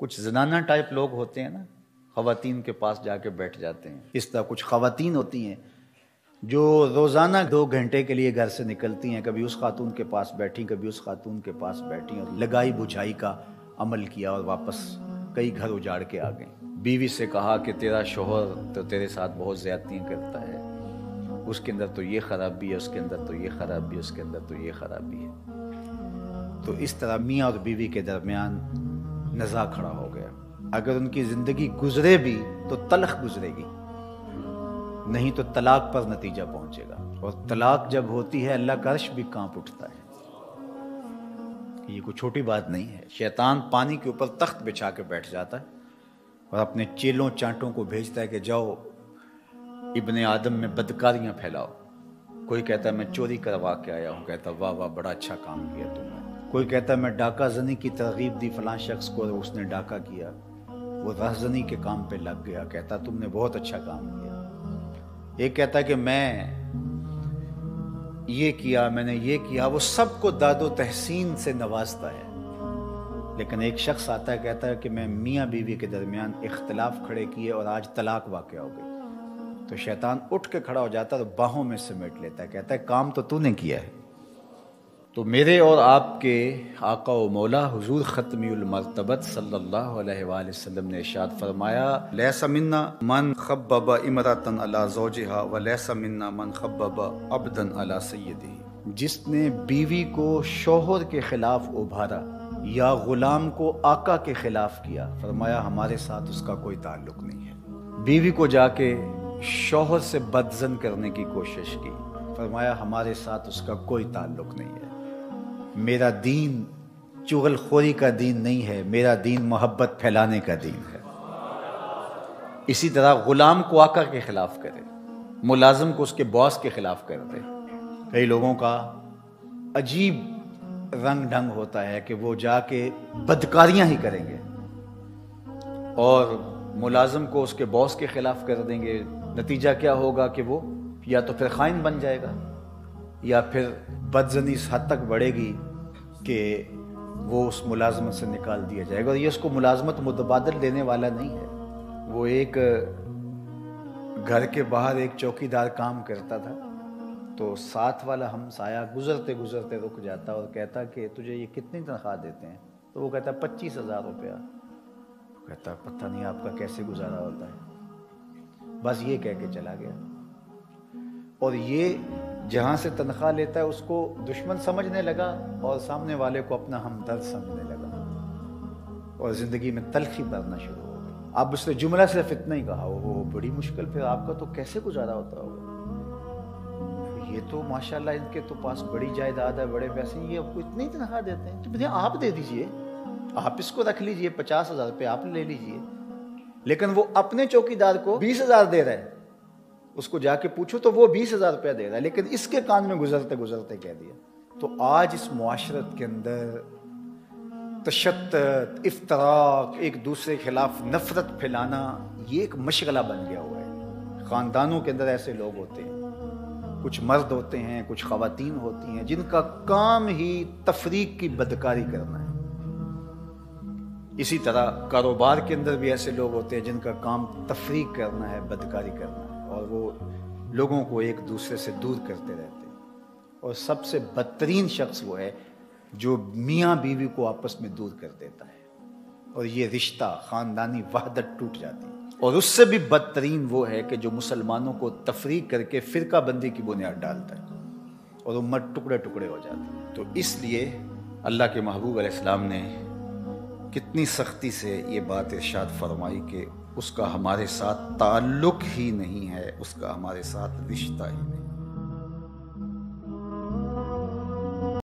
کچھ زنانہ ٹائپ لوگ ہوتے ہیں نا، خواتین کے پاس جا کے بیٹھ جاتے ہیں. اس طرح کچھ خواتین ہوتی ہیں جو روزانہ 2 گھنٹے کے لیے گھر سے نکلتی ہیں، کبھی اس خاتون کے پاس بیٹھی، کبھی اس خاتون کے پاس بیٹھی، اور لگائی بجھائی کا عمل کیا اور واپس کئی گھر اجاڑ کے آ گئیں. بیوی سے کہا کہ تیرا شوہر تو تیرے ساتھ بہت زیادتیاں کرتا ہے، اس کے اندر تو یہ خرابی ہے، اس کے اندر تو یہ خرابی ہے، اس کے اندر تو یہ خرابی ہے. تو اس طرح میاں اور بیوی کے درمیان نزاع کھڑا ہو گیا. اگر ان کی زندگی گزرے بھی تو تلخ گزرے گی، نہیں تو طلاق پر نتیجہ پہنچے گا. اور طلاق جب ہوتی ہے اللہ کا عرش بھی کانپ اٹھتا ہے. یہ کوئی چھوٹی بات نہیں ہے. شیطان پانی کے اوپر تخت بچھا کے بیٹھ جاتا ہے اور اپنے چیلوں چانٹوں کو بھیجتا ہے کہ جاؤ ابن آدم میں بدکاریاں پھیلاؤ. کوئی کہتا ہے میں چوری کروا کے آیا ہوں، کہتا واہ واہ بڑا اچھا کام کیا تم نے. کوئی کہتا ہے میں ڈاکہ زنی کی ترغیب دی فلاں شخص کو اور اس نے ڈاکہ کیا، وہ رہزنی کے کام پہ لگ گیا، کہتا تم نے بہت اچھا کام کیا. ایک کہتا ہے کہ میں یہ کیا، میں نے یہ کیا. وہ سب کو داد و تحسین سے نوازتا ہے. لیکن ایک شخص آتا ہے کہتا ہے کہ میں میاں بیوی کے درمیان اختلاف کھڑے کیے اور آج طلاق واقع ہو گئی. تو شیطان اٹھ کے کھڑا ہو جاتا ہے اور باہوں میں سمیٹ لیتا ہے، کہتا ہے کام تو نے کیا ہے. تو میرے اور آپ کے آقا و مولا حضور ختمی المرتبت صلی اللہ علیہ وآلہ وسلم نے ارشاد فرمایا لیس منا من خبب امرأة علی زوجہا ولیس منا من خبب عبدا علی سیدہ. جس نے بیوی کو شوہر کے خلاف ابھارا یا غلام کو آقا کے خلاف کیا، فرمایا ہمارے ساتھ اس کا کوئی تعلق نہیں ہے. بیوی کو جا کے شوہر سے بدزن کرنے کی کوشش کی، فرمایا ہمارے ساتھ اس کا کوئی تعلق نہیں ہے. میرا دین چغل خوری کا دین نہیں ہے، میرا دین محبت پھیلانے کا دین ہے. اسی طرح غلام کو آقا کے خلاف کرے، ملازم کو اس کے باس کے خلاف کر دے. کئی لوگوں کا عجیب رنگ ڈھنگ ہوتا ہے کہ وہ جا کے بدکاریاں ہی کریں گے اور ملازم کو اس کے باس کے خلاف کر دیں گے. نتیجہ کیا ہوگا کہ وہ یا تو پھر خائن بن جائے گا، یا پھر بدزنی اس حد تک بڑھے گی کہ وہ اس ملازمت سے نکال دیا جائے گا. اور یہ اس کو ملازمت متبادل دینے والا نہیں ہے. وہ ایک گھر کے باہر ایک چوکیدار کام کرتا تھا، تو ساتھ والا ہمسایہ گزرتے گزرتے رک جاتا اور کہتا کہ تجھے یہ کتنی تنخواہ دیتے ہیں؟ تو وہ کہتا 25,000 روپیہ. کہتا پتہ نہیں آپ کا کیسے گزارا ہوتا ہے. بس یہ کہہ کے چلا گیا. اور یہ جہاں سے تنخواہ لیتا ہے اس کو دشمن سمجھنے لگا اور سامنے والے کو اپنا ہمدرد سمجھنے لگا اور زندگی میں تلخی بھرنا شروع ہو گئی. اب اس نے جملہ صرف اتنا ہی کہا، وہ بڑی مشکل، پھر آپ کا تو کیسے گزارا ہوتا ہوگا؟ یہ تو ماشاءاللہ ان کے تو پاس بڑی جائیداد ہے، بڑے پیسے، یہ آپ کو اتنی تنخواہ دیتے ہیں؟ تو آپ دے دیجئے، آپ اس کو رکھ لیجئے، 50,000 روپے آپ لے لیجئے. لیکن وہ اپنے چوکیدار کو 20,000 دے رہے ہیں. اس کو جا کے پوچھو تو وہ 20,000 روپیہ دے رہا ہے، لیکن اس کے کان میں گزرتے گزرتے کہہ دیا. تو آج اس معاشرت کے اندر تشدد، افتراق، ایک دوسرے کے خلاف نفرت پھیلانا، یہ ایک مشغلہ بن گیا ہوا ہے. خاندانوں کے اندر ایسے لوگ ہوتے ہیں، کچھ مرد ہوتے ہیں، کچھ خواتین ہوتی ہیں، جن کا کام ہی تفریق کی بدکاری کرنا ہے. اسی طرح کاروبار کے اندر بھی ایسے لوگ ہوتے ہیں جن کا کام تفریق کرنا ہے، بدکاری کرنا ہے، اور وہ لوگوں کو ایک دوسرے سے دور کرتے رہتے ہیں. اور سب سے بدترین شخص وہ ہے جو میاں بیوی کو آپس میں دور کر دیتا ہے اور یہ رشتہ خاندانی وحدت ٹوٹ جاتی ہے. اور اس سے بھی بدترین وہ ہے کہ جو مسلمانوں کو تفریق کر کے فرقہ بندی کی بنیاد ڈالتا ہے اور امت ٹکڑے ٹکڑے ہو جاتی ہے. تو اس لیے اللہ کے محبوب علیہ السلام نے کتنی سختی سے یہ بات ارشاد فرمائی کہ اس کا ہمارے ساتھ تعلق ہی نہیں ہے، اس کا ہمارے ساتھ رشتہ ہی نہیں.